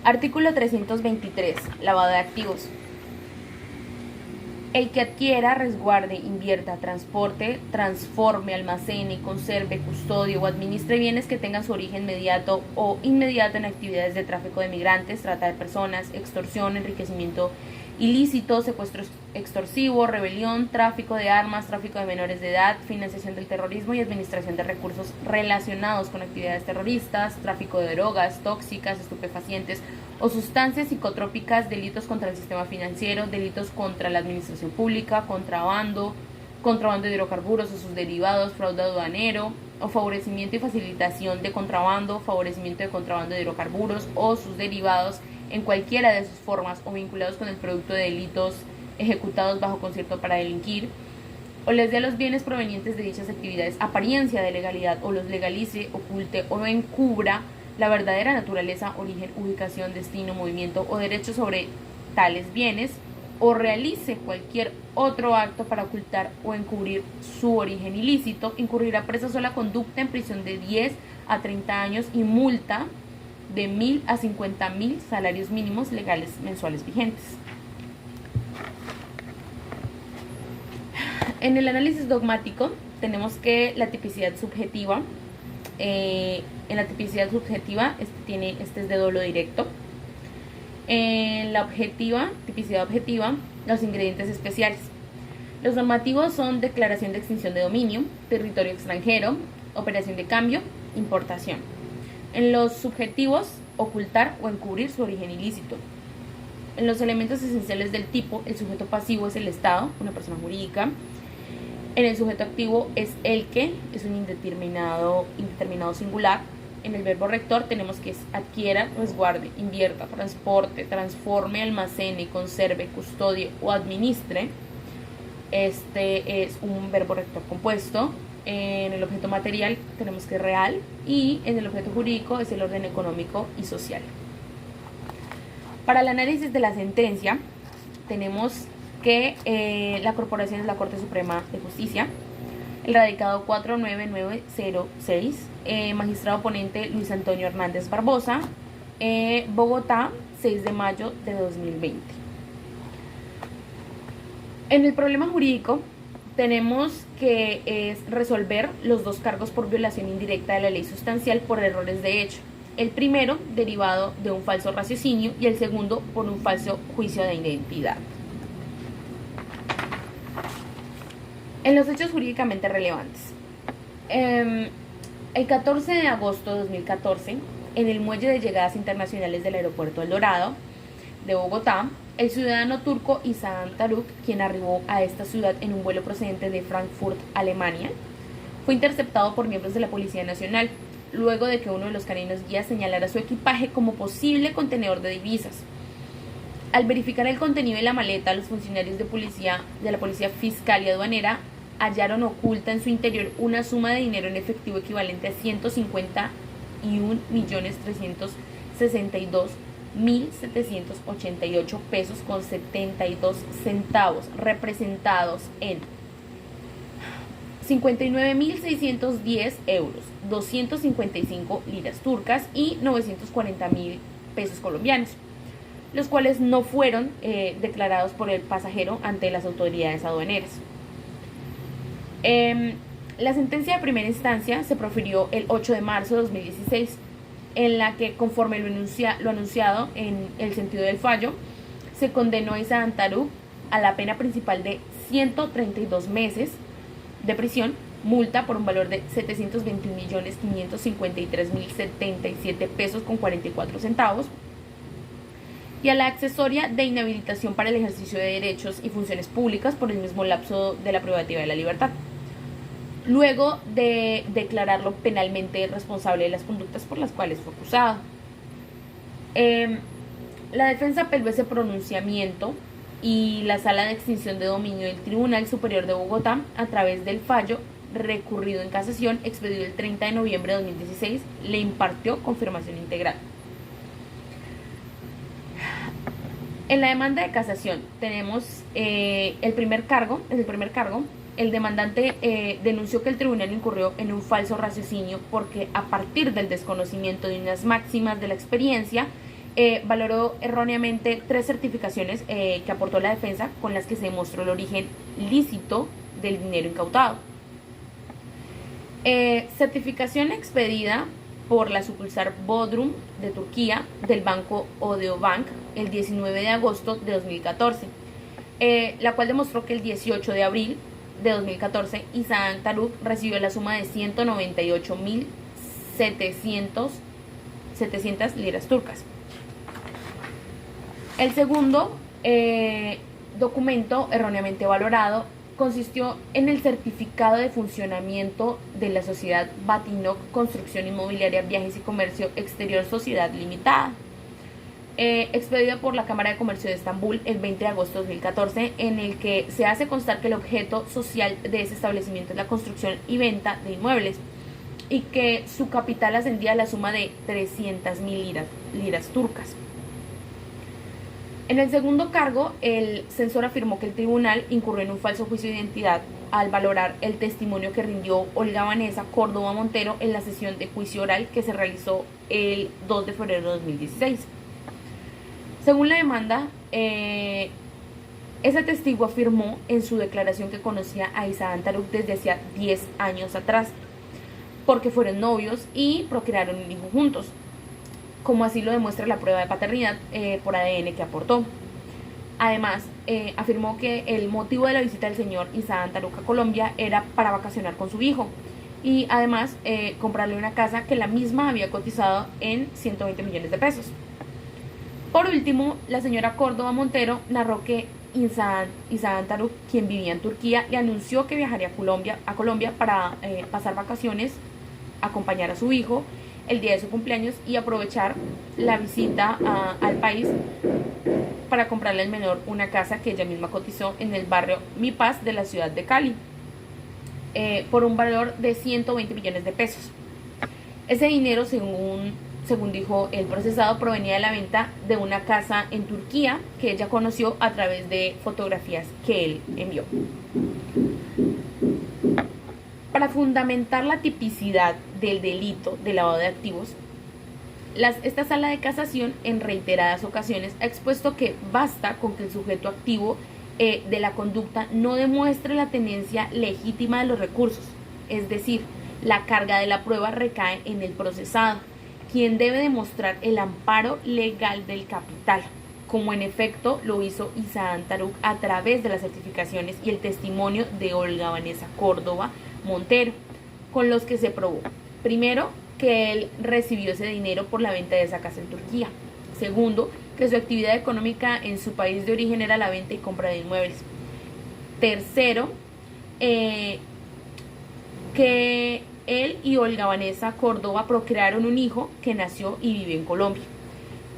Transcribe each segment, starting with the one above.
Artículo 323. Lavado de activos. El que adquiera, resguarde, invierta, transporte, transforme, almacene, conserve, custodie o administre bienes que tengan su origen inmediato o inmediato en actividades de tráfico de migrantes, trata de personas, extorsión, enriquecimiento ilícito, secuestro extorsivo, rebelión, tráfico de armas, tráfico de menores de edad, financiación del terrorismo y administración de recursos relacionados con actividades terroristas, tráfico de drogas tóxicas, estupefacientes o sustancias psicotrópicas, delitos contra el sistema financiero, delitos contra la administración pública, contrabando de hidrocarburos o sus derivados, fraude aduanero o favorecimiento y facilitación de contrabando, favorecimiento de contrabando de hidrocarburos o sus derivados en cualquiera de sus formas o vinculados con el producto de delitos ejecutados bajo concierto para delinquir, o les dé a los bienes provenientes de dichas actividades apariencia de legalidad o los legalice, oculte o encubra la verdadera naturaleza, origen, ubicación, destino, movimiento o derecho sobre tales bienes, o realice cualquier otro acto para ocultar o encubrir su origen ilícito, incurrirá presa sola conducta en prisión de 10 a 30 años y multa de 1.000 a 50.000 salarios mínimos legales mensuales vigentes. En el análisis dogmático tenemos que la tipicidad subjetiva, en la tipicidad subjetiva este es de dolo directo. En la objetiva, tipicidad objetiva, los ingredientes especiales. Los normativos son declaración de extinción de dominio, territorio extranjero, operación de cambio, importación. En los subjetivos, ocultar o encubrir su origen ilícito. En los elementos esenciales del tipo, el sujeto pasivo es el Estado, una persona jurídica. En el sujeto activo es el que, es un indeterminado singular. En el verbo rector tenemos que es adquiera, resguarde, invierta, transporte, transforme, almacene, conserve, custodie o administre. Este es un verbo rector compuesto. En el objeto material tenemos que es real y en el objeto jurídico es el orden económico y social. Para el análisis de la sentencia tenemos que la corporación es la Corte Suprema de Justicia, el radicado 49906, magistrado ponente Luis Antonio Hernández Barbosa, Bogotá, 6 de mayo de 2020. En el problema jurídico tenemos que es resolver los dos cargos por violación indirecta de la ley sustancial por errores de hecho. El primero derivado de un falso raciocinio y el segundo por un falso juicio de identidad. En los hechos jurídicamente relevantes. El 14 de agosto de 2014, en el muelle de llegadas internacionales del aeropuerto El Dorado de Bogotá, el ciudadano turco Isaan Taruk, quien arribó a esta ciudad en un vuelo procedente de Frankfurt, Alemania, fue interceptado por miembros de la Policía Nacional, luego de que uno de los caninos guías señalara su equipaje como posible contenedor de divisas. Al verificar el contenido de la maleta, los funcionarios de la Policía Fiscal y Aduanera hallaron oculta en su interior una suma de dinero en efectivo equivalente a 151.362.788 pesos con 72 centavos, representados en 59.610 euros, 255 liras turcas y 940.000 pesos colombianos, los cuales no fueron declarados por el pasajero ante las autoridades aduaneras. La sentencia de primera instancia se profirió el 8 de marzo de 2016, en la que, conforme lo anunciado en el sentido del fallo, se condenó a Isaan Taruk a la pena principal de 132 meses de prisión, multa por un valor de 721.553.077 pesos con 44 centavos, y a la accesoria de inhabilitación para el ejercicio de derechos y funciones públicas por el mismo lapso de la privativa de la libertad, luego de declararlo penalmente responsable de las conductas por las cuales fue acusado. La defensa apeló ese pronunciamiento y la Sala de Extinción de Dominio del Tribunal Superior de Bogotá, a través del fallo recurrido en casación expedido el 30 de noviembre de 2016, le impartió confirmación integral. En la demanda de casación tenemos el primer cargo. El demandante denunció que el tribunal incurrió en un falso raciocinio porque, a partir del desconocimiento de unas máximas de la experiencia valoró erróneamente 3 certificaciones que aportó la defensa con las que se demostró el origen lícito del dinero incautado. Certificación expedida por la sucursal Bodrum de Turquía del banco Odeobank el 19 de agosto de 2014, la cual demostró que el 18 de abril de 2014 Isaan Taruk recibió la suma de 198.700 liras turcas. El segundo documento erróneamente valorado consistió en el certificado de funcionamiento de la sociedad Batinok Construcción Inmobiliaria, Viajes y Comercio Exterior Sociedad Limitada, expedida por la Cámara de Comercio de Estambul el 20 de agosto de 2014, en el que se hace constar que el objeto social de ese establecimiento es la construcción y venta de inmuebles y que su capital ascendía a la suma de 300.000 liras turcas. En el segundo cargo, el censor afirmó que el tribunal incurrió en un falso juicio de identidad al valorar el testimonio que rindió Olga Vanessa Córdoba Montero en la sesión de juicio oral que se realizó el 2 de febrero de 2016. Según la demanda, ese testigo afirmó en su declaración que conocía a Isaan Taruk desde hacía 10 años atrás, porque fueron novios y procrearon un hijo juntos, como así lo demuestra la prueba de paternidad por ADN que aportó. Además, afirmó que el motivo de la visita del señor Isaan Taruk a Colombia era para vacacionar con su hijo y además comprarle una casa que la misma había cotizado en 120 millones de pesos. Por último, la señora Córdoba Montero narró que Isaan Taruk, quien vivía en Turquía, le anunció que viajaría a Colombia para pasar vacaciones, acompañar a su hijo el día de su cumpleaños y aprovechar la visita al país para comprarle al menor una casa que ella misma cotizó en el barrio Mi Paz de la ciudad de Cali por un valor de 120 millones de pesos. Ese dinero, según dijo el procesado, provenía de la venta de una casa en Turquía que ella conoció a través de fotografías que él envió. Para fundamentar la tipicidad del delito de lavado de activos, esta sala de casación en reiteradas ocasiones ha expuesto que basta con que el sujeto activo de la conducta no demuestre la tenencia legítima de los recursos, es decir, la carga de la prueba recae en el procesado, quien debe demostrar el amparo legal del capital, como en efecto lo hizo Isaan Taruk a través de las certificaciones y el testimonio de Olga Vanessa Córdoba Montero, con los que se probó, primero, que él recibió ese dinero por la venta de esa casa en Turquía; segundo, que su actividad económica en su país de origen era la venta y compra de inmuebles; tercero, que él y Olga Vanessa Córdoba procrearon un hijo que nació y vive en Colombia;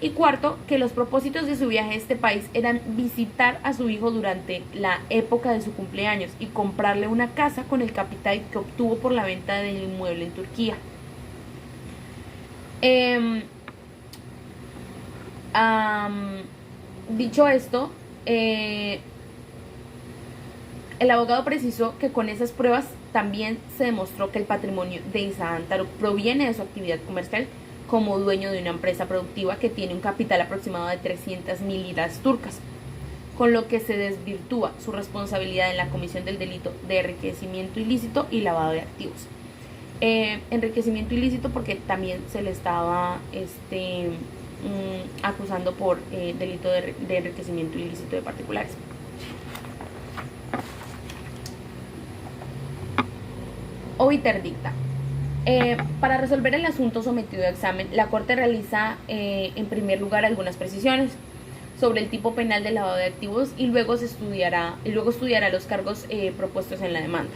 y cuarto, que los propósitos de su viaje a este país eran visitar a su hijo durante la época de su cumpleaños y comprarle una casa con el capital que obtuvo por la venta del inmueble en Turquía. Dicho esto, el abogado precisó que con esas pruebas también se demostró que el patrimonio de Isaan Taruk proviene de su actividad comercial como dueño de una empresa productiva que tiene un capital aproximado de 300.000 liras turcas, con lo que se desvirtúa su responsabilidad en la comisión del delito de enriquecimiento ilícito y lavado de activos. Enriquecimiento ilícito porque también se le estaba acusando por delito de enriquecimiento ilícito de particulares. Obiter dicta. Para resolver el asunto sometido a examen, la Corte realiza en primer lugar algunas precisiones sobre el tipo penal del lavado de activos y luego estudiará los cargos propuestos en la demanda.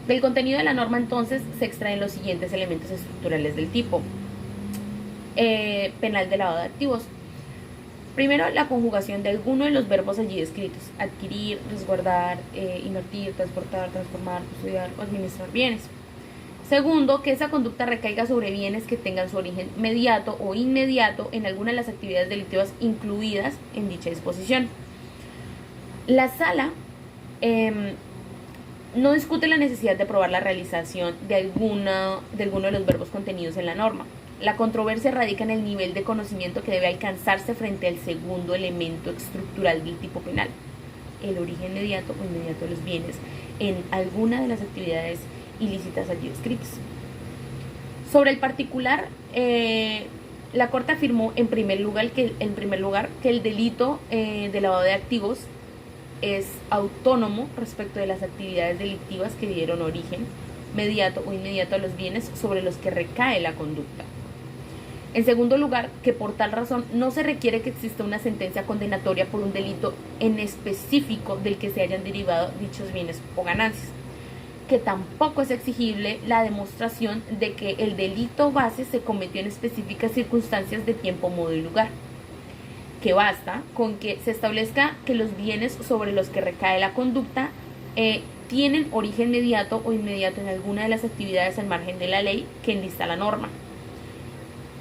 Del contenido de la norma, entonces, se extraen los siguientes elementos estructurales del tipo penal de lavado de activos. Primero, la conjugación de alguno de los verbos allí descritos: adquirir, resguardar, invertir, transportar, transformar, custodiar o administrar bienes. Segundo, que esa conducta recaiga sobre bienes que tengan su origen mediato o inmediato en alguna de las actividades delictivas incluidas en dicha disposición. La sala no discute la necesidad de probar la realización de alguno de los verbos contenidos en la norma. La controversia radica en el nivel de conocimiento que debe alcanzarse frente al segundo elemento estructural del tipo penal, el origen inmediato o inmediato de los bienes en alguna de las actividades ilícitas allí descritas. Sobre el particular, la Corte afirmó en primer lugar que el delito de lavado de activos es autónomo respecto de las actividades delictivas que dieron origen mediato o inmediato a los bienes sobre los que recae la conducta. En segundo lugar, que por tal razón no se requiere que exista una sentencia condenatoria por un delito en específico del que se hayan derivado dichos bienes o ganancias. Que tampoco es exigible la demostración de que el delito base se cometió en específicas circunstancias de tiempo, modo y lugar. Que basta con que se establezca que los bienes sobre los que recae la conducta tienen origen mediato o inmediato en alguna de las actividades al margen de la ley que enlista la norma.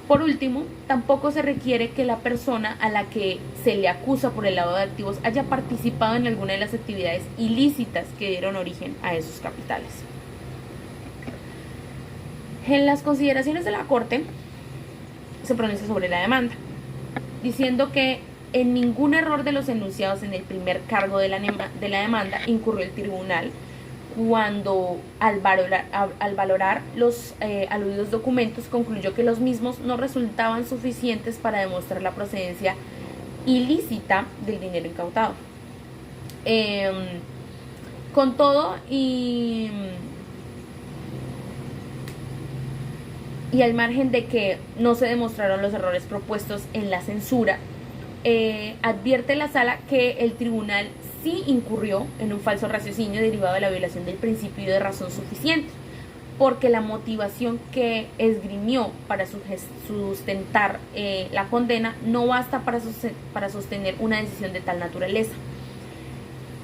Por último, tampoco se requiere que la persona a la que se le acusa por el lavado de activos haya participado en alguna de las actividades ilícitas que dieron origen a esos capitales. En las consideraciones de la Corte se pronuncia sobre la demanda, diciendo que en ningún error de los enunciados en el primer cargo de la demanda incurrió el tribunal cuando al valorar los aludidos documentos concluyó que los mismos no resultaban suficientes para demostrar la procedencia ilícita del dinero incautado. Con todo y al margen de que no se demostraron los errores propuestos en la censura, advierte la sala que el tribunal sí incurrió en un falso raciocinio derivado de la violación del principio de razón suficiente, porque la motivación que esgrimió para sustentar la condena no basta para sostener una decisión de tal naturaleza.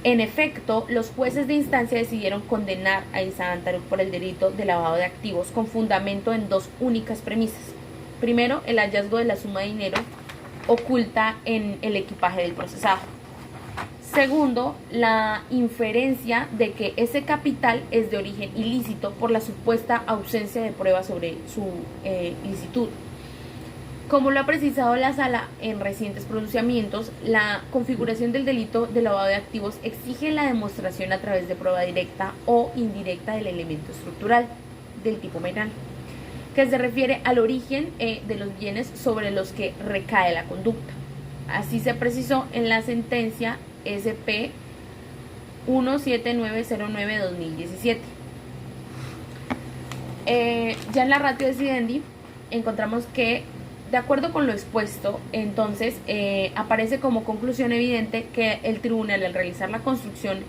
En efecto, los jueces de instancia decidieron condenar a Isaac Antaruc por el delito de lavado de activos con fundamento en dos únicas premisas. Primero, el hallazgo de la suma de dinero oculta en el equipaje del procesado. Segundo, la inferencia de que ese capital es de origen ilícito por la supuesta ausencia de pruebas sobre su ilicitud. Como lo ha precisado la sala en recientes pronunciamientos, la configuración del delito de lavado de activos exige la demostración a través de prueba directa o indirecta del elemento estructural del tipo penal, que se refiere al origen de los bienes sobre los que recae la conducta. Así se precisó en la sentencia SP 17909-2017. Ya en la ratio decidendi encontramos que, de acuerdo con lo expuesto, entonces aparece como conclusión evidente que el tribunal, al realizar la construcción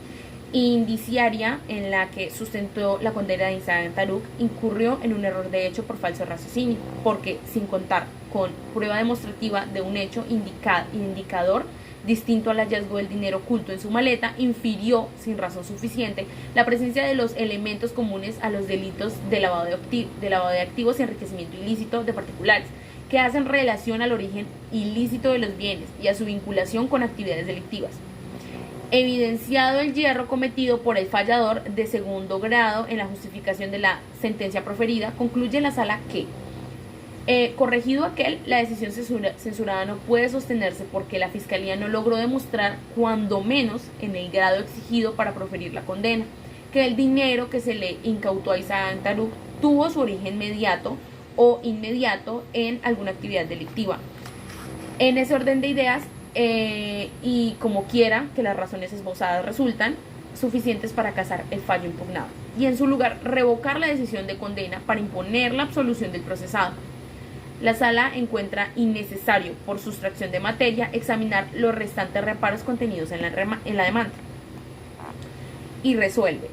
indiciaria en la que sustentó la condena de Isaac Antaruc, incurrió en un error de hecho por falso raciocinio, porque sin contar con prueba demostrativa de un hecho indicador distinto al hallazgo del dinero oculto en su maleta, infirió sin razón suficiente la presencia de los elementos comunes a los delitos de lavado de activos y enriquecimiento ilícito de particulares, que hacen relación al origen ilícito de los bienes y a su vinculación con actividades delictivas. Evidenciado el yerro cometido por el fallador de segundo grado en la justificación de la sentencia proferida, concluye la sala que, corregido aquel, la decisión censurada no puede sostenerse porque la Fiscalía no logró demostrar, cuando menos en el grado exigido para proferir la condena, que el dinero que se le incautó a Isaac Antaruc tuvo su origen mediato o inmediato en alguna actividad delictiva. En ese orden de ideas, y como quiera que las razones esbozadas resultan suficientes para casar el fallo impugnado, y en su lugar revocar la decisión de condena para imponer la absolución del procesado, la sala encuentra innecesario, por sustracción de materia, examinar los restantes reparos contenidos en la demanda, y resuelve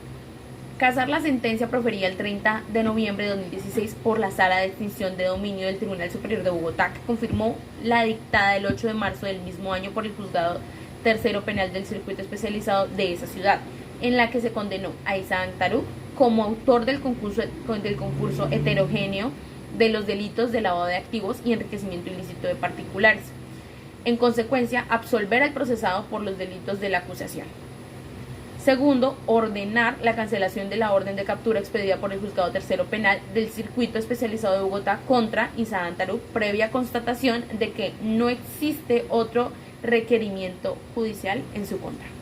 casar la sentencia proferida el 30 de noviembre de 2016 por la Sala de Extinción de Dominio del Tribunal Superior de Bogotá, que confirmó la dictada el 8 de marzo del mismo año por el Juzgado Tercero Penal del Circuito Especializado de esa ciudad, en la que se condenó a Isaac Antaruc como autor del concurso heterogéneo de los delitos de lavado de activos y enriquecimiento ilícito de particulares. En consecuencia, absolver al procesado por los delitos de la acusación. Segundo, ordenar la cancelación de la orden de captura expedida por el Juzgado Tercero Penal del Circuito Especializado de Bogotá contra Isaac Antaruc, previa constatación de que no existe otro requerimiento judicial en su contra.